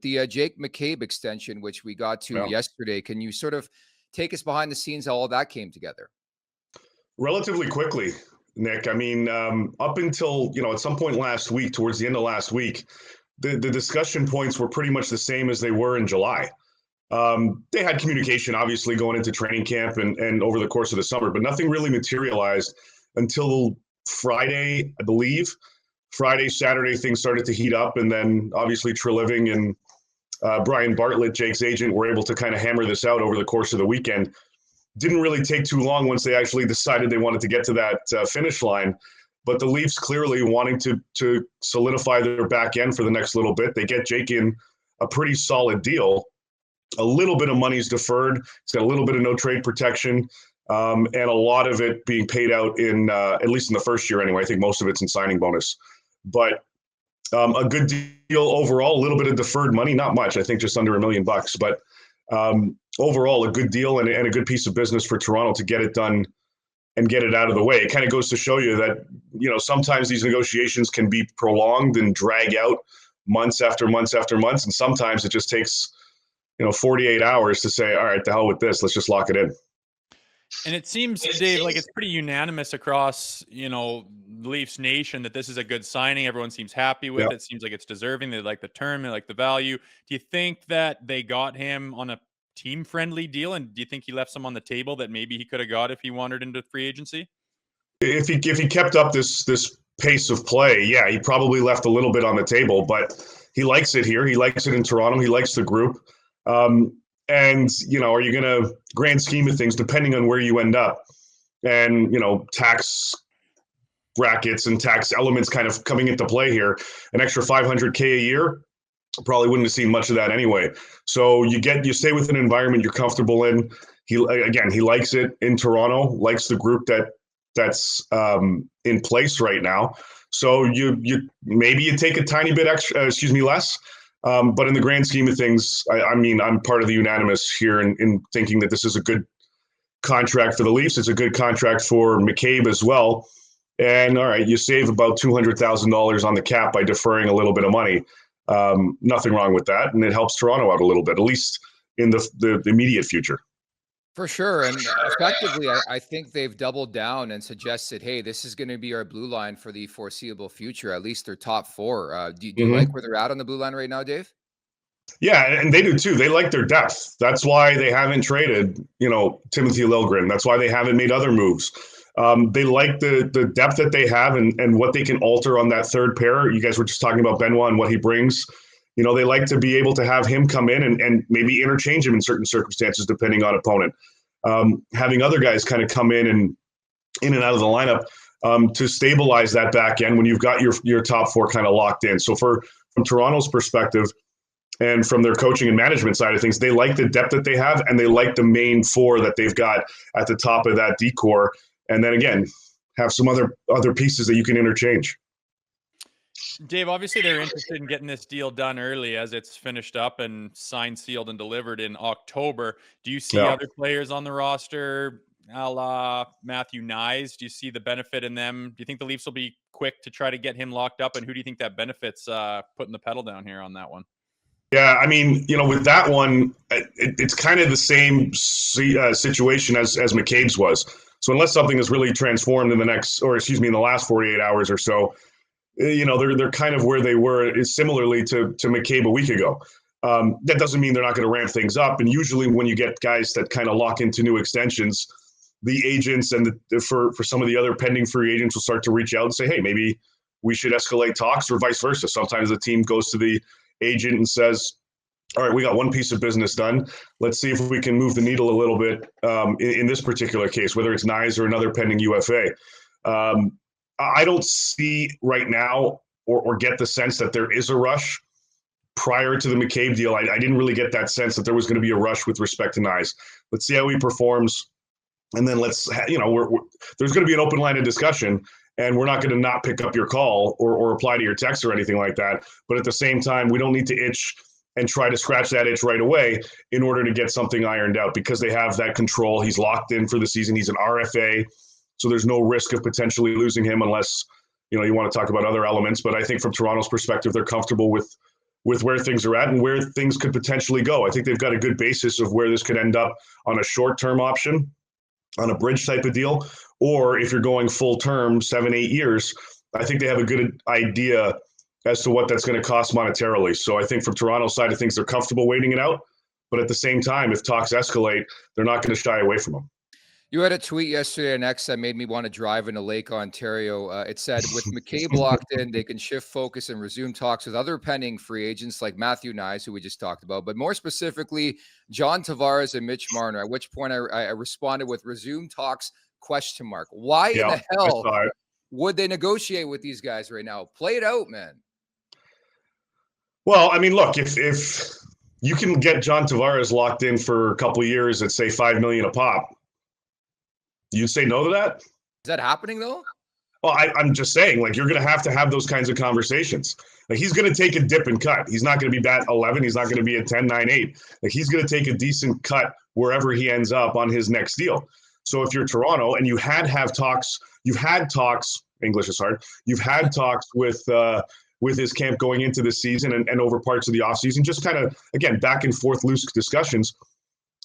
the Jake McCabe extension, which we got to yesterday. Can you sort of take us behind the scenes how all that came together? Relatively quickly, Nick. I mean, up until, at some point last week, towards the end of last week, the discussion points were pretty much the same as they were in July. They had communication, obviously, going into training camp and over the course of the summer, but nothing really materialized until Friday, I believe. Friday, Saturday, things started to heat up, and then obviously Treliving and Brian Bartlett, Jake's agent, were able to kind of hammer this out over the course of the weekend. Didn't really take too long once they actually decided they wanted to get to that finish line. But the Leafs clearly wanting to solidify their back end for the next little bit. They get Jake in a pretty solid deal. A little bit of money is deferred. It's got a little bit of no trade protection, and a lot of it being paid out in at least in the first year anyway. I think most of it's in signing bonus. But a good deal overall. A little bit of deferred money, not much. I think just under $1 million. But overall, a good deal and a good piece of business for Toronto to get it done and get it out of the way. It kind of goes to show you that, sometimes these negotiations can be prolonged and drag out months after months after months. And sometimes it just takes, 48 hours to say, all right, the hell with this. Let's just lock it in. And it seems, Dave, like it's pretty unanimous across, Leafs Nation that this is a good signing. Everyone seems happy with it. It seems like it's deserving. They like the term, they like the value. Do you think that they got him on a team-friendly deal? And do you think he left some on the table that maybe he could have got if he wandered into free agency? If he kept up this pace of play, he probably left a little bit on the table, but he likes it here. He likes it in Toronto. He likes the group. And, are you going to, grand scheme of things, depending on where you end up and, tax brackets and tax elements kind of coming into play here, an extra $500K a year, probably wouldn't have seen much of that anyway. So you stay with an environment you're comfortable in. He likes it in Toronto, likes the group that's in place right now. So you maybe you take a tiny bit extra, less. But in the grand scheme of things, I'm part of the unanimous here in thinking that this is a good contract for the Leafs. It's a good contract for McCabe as well. And all right, you save about $200,000 on the cap by deferring a little bit of money. Nothing wrong with that. And it helps Toronto out a little bit, at least in the immediate future. For sure. And effectively, I think they've doubled down and suggested, hey, this is going to be our blue line for the foreseeable future, at least their top four. Do you like where they're at on the blue line right now, Dave? Yeah, and they do too. They like their depth. That's why they haven't traded, Timothy Liljegren. That's why they haven't made other moves. They like the depth that they have and what they can alter on that third pair. You guys were just talking about Benoit and what he brings. They like to be able to have him come in and maybe interchange him in certain circumstances, depending on opponent. Having other guys kind of come in and out of the lineup to stabilize that back end when you've got your top four kind of locked in. So from Toronto's perspective and from their coaching and management side of things, they like the depth that they have and they like the main four that they've got at the top of that decor. And then again, have some other pieces that you can interchange. Dave, obviously they're interested in getting this deal done early as it's finished up and signed, sealed, and delivered in October. Do you see other players on the roster, a la Matthew Knies? Do you see the benefit in them? Do you think the Leafs will be quick to try to get him locked up? And who do you think that benefits putting the pedal down here on that one? Yeah, with that one, it's kind of the same situation as McCabe's was. So unless something is really transformed in the last 48 hours or so, they're kind of where they were similarly to McCabe a week ago. That doesn't mean they're not going to ramp things up. And usually when you get guys that kind of lock into new extensions, the agents and for some of the other pending free agents will start to reach out and say, hey, maybe we should escalate talks or vice versa. Sometimes the team goes to the agent and says, all right, we got one piece of business done. Let's see if we can move the needle a little bit in this particular case, whether it's Knies or another pending UFA. I don't see right now or get the sense that there is a rush. Prior to the McCabe deal, I didn't really get that sense that there was going to be a rush with respect to Knies. Let's see how he performs. And then there's going to be an open line of discussion, and we're not going to not pick up your call or reply to your text or anything like that. But at the same time, we don't need to itch and try to scratch that itch right away in order to get something ironed out because they have that control. He's locked in for the season. He's an RFA. So there's no risk of potentially losing him unless, you want to talk about other elements. But I think from Toronto's perspective, they're comfortable with with where things are at and where things could potentially go. I think they've got a good basis of where this could end up on a short-term option, on a bridge type of deal, or if you're going full term, 7-8 years, I think they have a good idea as to what that's going to cost monetarily. So I think from Toronto's side of things, they're comfortable waiting it out. But at the same time, if talks escalate, they're not going to shy away from them. You had a tweet yesterday on X that made me want to drive into Lake Ontario. It said, with McCabe locked in, they can shift focus and resume talks with other pending free agents like Matthew Knies, who we just talked about, but more specifically, John Tavares and Mitch Marner, at which point I responded with resume talks, ? Why in the hell would they negotiate with these guys right now? Play it out, man. Well, I mean, look, if you can get John Tavares locked in for a couple of years at, say, $5 million a pop, you'd say no to that? Is that happening, though? Well, I'm just saying, like, you're going to have those kinds of conversations. Like, he's going to take a dip and cut. He's not going to be bat 11. He's not going to be a 10, 9, 8. Like, he's going to take a decent cut wherever he ends up on his next deal. So if you're Toronto and you've had talks, English is hard. You've had talks with his camp going into the season and over parts of the offseason, just kind of, again, back and forth loose discussions.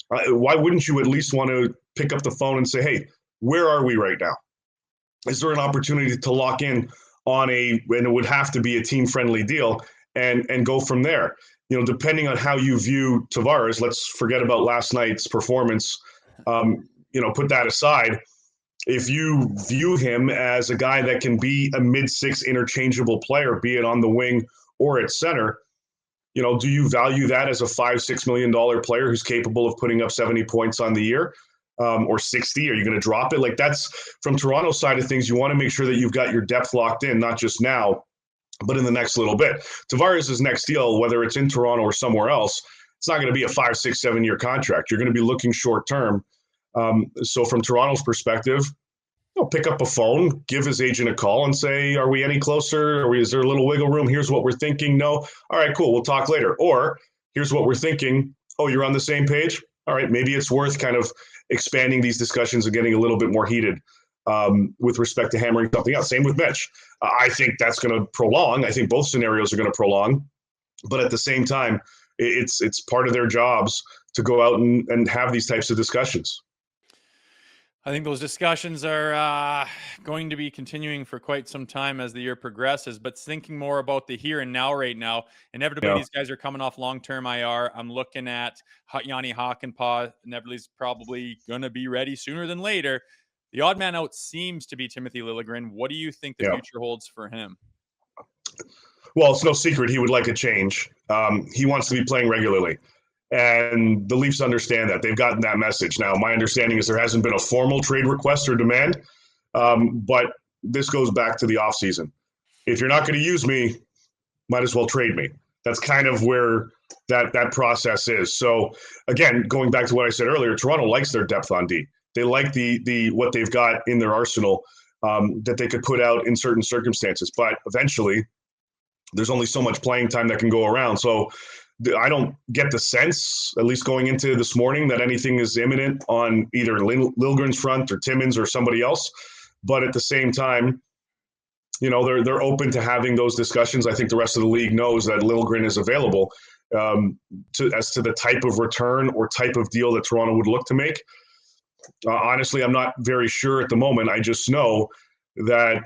Why wouldn't you at least want to pick up the phone and say, hey, where are we right now? Is there an opportunity to lock in on and it would have to be a team-friendly deal and go from there? You know, depending on how you view Tavares, let's forget about last night's performance. Put that aside. If you view him as a guy that can be a mid-6 interchangeable player, be it on the wing or at center, do you value that as a $5-6 million player who's capable of putting up 70 points on the year or 60? Are you going to drop it? Like, that's from Toronto's side of things. You want to make sure that you've got your depth locked in, not just now, but in the next little bit. Tavares' next deal, whether it's in Toronto or somewhere else, it's not going to be a 5, 6, 7-year contract. You're going to be looking short term. So from Toronto's perspective, pick up a phone, give his agent a call and say, are we any closer? Is there a little wiggle room? Here's what we're thinking. No. All right, cool. We'll talk later. Or here's what we're thinking. Oh, you're on the same page? All right, maybe it's worth kind of expanding these discussions and getting a little bit more heated with respect to hammering something out. Same with Mitch. I think that's going to prolong. I think both scenarios are going to prolong. But at the same time, it's part of their jobs to go out and have these types of discussions. I think those discussions are going to be continuing for quite some time as the year progresses, but thinking more about the here and now right now, inevitably these guys are coming off long-term IR. I'm looking at Yanni Hakanpää. Inevitably is probably going to be ready sooner than later. The odd man out seems to be Timothy Liljegren. What do you think the future holds for him? Well, it's no secret he would like a change. He wants to be playing regularly. And the Leafs understand that. They've gotten that message. Now, my understanding is there hasn't been a formal trade request or demand, but this goes back to the offseason. If you're not going to use me, might as well trade me. That's kind of where that process is. So, again, going back to what I said earlier, Toronto likes their depth on D. They like the what they've got in their arsenal that they could put out in certain circumstances. But eventually, there's only so much playing time that can go around. So, I don't get the sense, at least going into this morning, that anything is imminent on either Liljegren's front or Timmins or somebody else. But at the same time, they're open to having those discussions. I think the rest of the league knows that Liljegren is available as to the type of return or type of deal that Toronto would look to make. Honestly, I'm not very sure at the moment. I just know that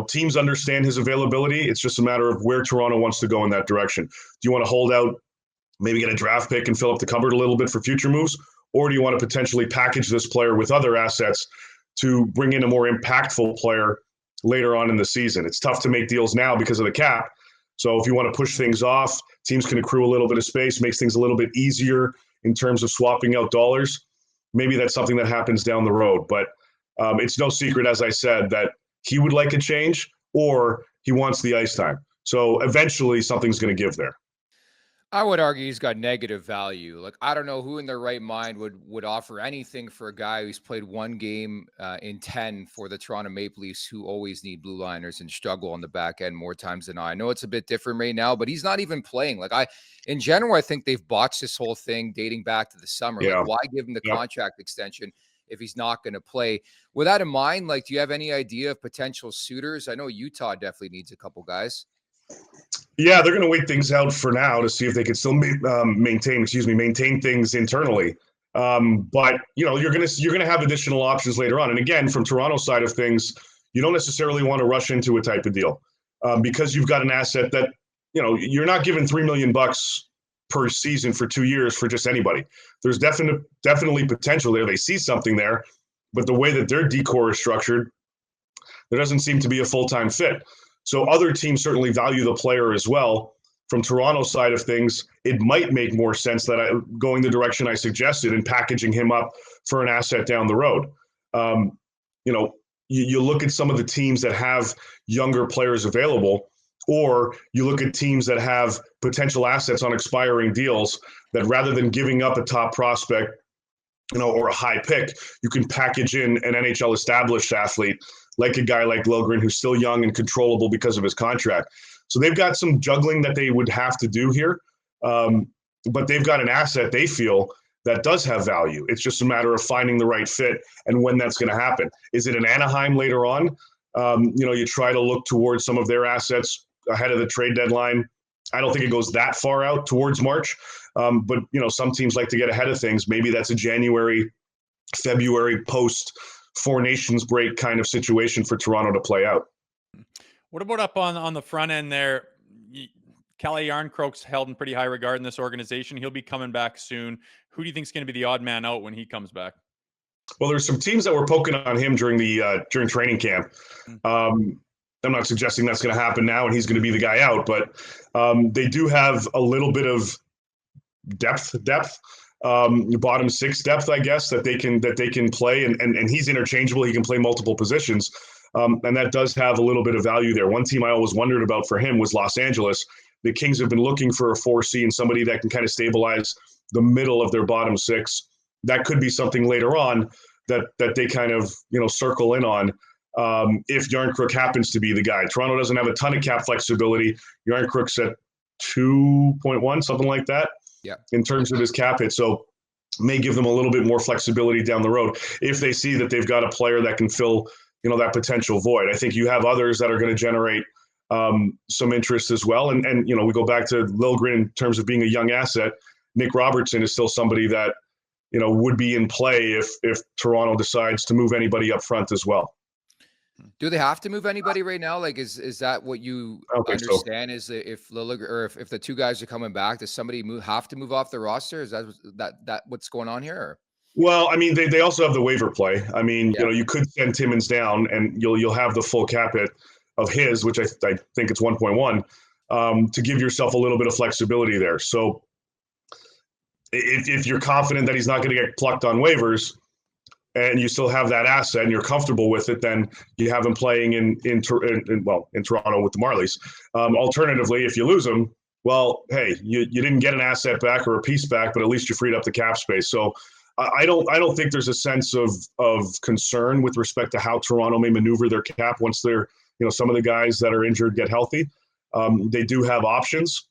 teams understand his availability. It's just a matter of where Toronto wants to go in that direction. Do you want to hold out, maybe get a draft pick and fill up the cupboard a little bit for future moves? Or do you want to potentially package this player with other assets to bring in a more impactful player later on in the season? It's tough to make deals now because of the cap. So if you want to push things off, teams can accrue a little bit of space, makes things a little bit easier in terms of swapping out dollars. Maybe that's something that happens down the road. But it's no secret, as I said, that he would like a change or he wants the ice time. So eventually something's going to give there. I would argue he's got negative value. Like, I don't know who in their right mind would offer anything for a guy who's played one game in 10 for the Toronto Maple Leafs, who always need blue liners and struggle on the back end more times than I know it's a bit different right now, but he's not even playing. Like, in general, I think they've botched this whole thing dating back to the summer. Yeah. Like, why give him the contract extension if he's not going to play? With that in mind, like, do you have any idea of potential suitors? I know Utah definitely needs a couple guys. Yeah, they're going to wait things out for now to see if they can still maintain things internally. But you're gonna have additional options later on. And again, from Toronto's side of things, you don't necessarily want to rush into a type of deal because you've got an asset that you're not giving $3 million per season for 2 years for just anybody. There's definitely potential there. They see something there, but the way that their decor is structured, there doesn't seem to be a full-time fit. So other teams certainly value the player as well. From Toronto's side of things, it might make more sense that going the direction I suggested and packaging him up for an asset down the road. You look at some of the teams that have younger players available, or you look at teams that have potential assets on expiring deals that rather than giving up a top prospect, or a high pick, you can package in an NHL established athlete like a guy like Liljegren who's still young and controllable because of his contract. So they've got some juggling that they would have to do here, but they've got an asset they feel that does have value. It's just a matter of finding the right fit and when that's going to happen. Is it an Anaheim later on? You try to look towards some of their assets ahead of the trade deadline. I don't think it goes that far out towards March, but some teams like to get ahead of things. Maybe that's a January, February post Four Nations break kind of situation for Toronto to play out. What about up on the front end there? Calle Järnkrok's held in pretty high regard in this organization. He'll be coming back soon. Who do you think is going to be the odd man out when he comes back? Well, there's some teams that were poking on him during training camp. I'm not suggesting that's going to happen now and he's going to be the guy out, but they do have a little bit of depth, bottom six depth, I guess, that they can play, and he's interchangeable. He can play multiple positions, and that does have a little bit of value there. One team I always wondered about for him was Los Angeles. The Kings have been looking for a 4C and somebody that can kind of stabilize the middle of their bottom six. That could be something later on that they kind of circle in on. If Järnkrok happens to be the guy. Toronto doesn't have a ton of cap flexibility. Järnkrok's at 2.1, something like that, in terms of his cap hit. So may give them a little bit more flexibility down the road if they see that they've got a player that can fill, that potential void. I think you have others that are going to generate some interest as well. And we go back to Liljegren in terms of being a young asset. Nick Robertson is still somebody that, would be in play if Toronto decides to move anybody up front as well. Do they have to move anybody right now? Like, is that what you understand? So. Is if Liljegren or if the two guys are coming back, does somebody have to move off the roster? Is that what's going on here? Or? Well, I mean, they also have the waiver play. I mean, you could send Timmins down, and you'll have the full cap hit of his, which I think it's 1.1, to give yourself a little bit of flexibility there. So if you're confident that he's not going to get plucked on waivers, and you still have that asset and you're comfortable with it, then you have him playing in Toronto with the Marlies. Alternatively, if you lose him, well, hey, you didn't get an asset back or a piece back, but at least you freed up the cap space. So I don't think there's a sense of concern with respect to how Toronto may maneuver their cap once they're, some of the guys that are injured get healthy. They do have options,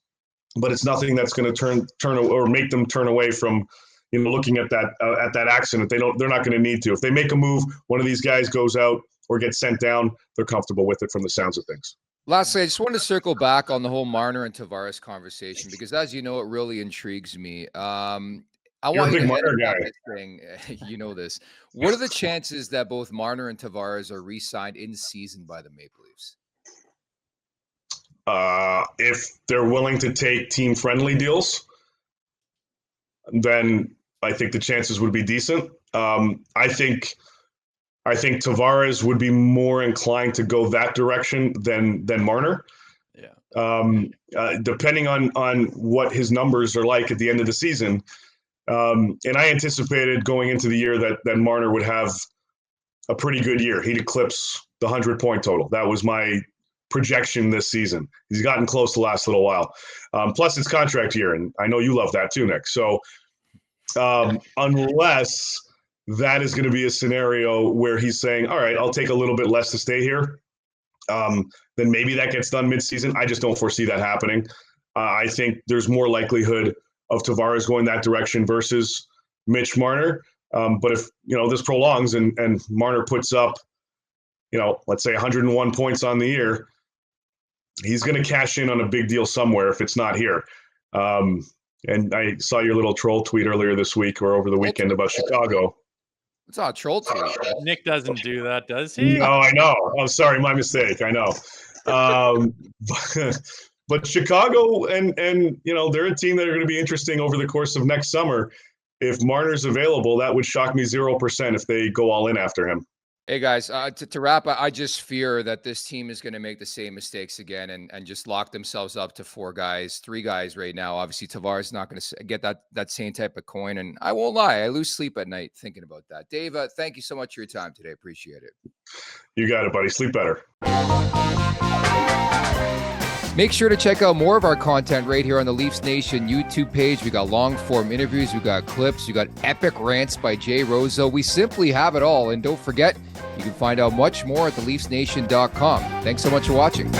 but it's nothing that's going to turn or make them turn away from looking at that accident. They're not going to need to. If they make a move, one of these guys goes out or gets sent down, they're comfortable with it from the sounds of things. Lastly, I just wanted to circle back on the whole Marner and Tavares conversation, because as you know, it really intrigues me. You're a big Marner guy. You know this. What are the chances that both Marner and Tavares are re-signed in season by the Maple Leafs? If they're willing to take team-friendly deals, then I think the chances would be decent. I think Tavares would be more inclined to go that direction than Marner. Yeah. Depending on what his numbers are like at the end of the season. And I anticipated going into the year that Marner would have a pretty good year. He'd eclipse the 100-point total. That was my projection this season. He's gotten close the last little while. Plus, it's contract year, and I know you love that too, Nick. So unless that is going to be a scenario where he's saying, all right, I'll take a little bit less to stay here, then maybe that gets done midseason. I just don't foresee that happening. I think there's more likelihood of Tavares going that direction versus Mitch Marner. But if, this prolongs and Marner puts up, let's say 101 points on the year, he's going to cash in on a big deal somewhere if it's not here. And I saw your little troll tweet earlier this week or over the weekend about Chicago. It's not a troll tweet. Nick doesn't do that, does he? No, I know. Oh, sorry, my mistake. I know. But Chicago and they're a team that are going to be interesting over the course of next summer. If Marner's available, that would shock me 0% if they go all in after him. Hey guys, to wrap, I just fear that this team is going to make the same mistakes again and just lock themselves up to 3 guys right now. Obviously, Tavares is not going to get that same type of coin, and I won't lie, I lose sleep at night thinking about that. Dave, thank you so much for your time today. Appreciate it. You got it, buddy. Sleep better. Make sure to check out more of our content right here on the Leafs Nation YouTube page. We got long-form interviews, we got clips, we got epic rants by Jay Rosehill. We simply have it all. And don't forget, you can find out much more at theleafsnation.com. Thanks so much for watching.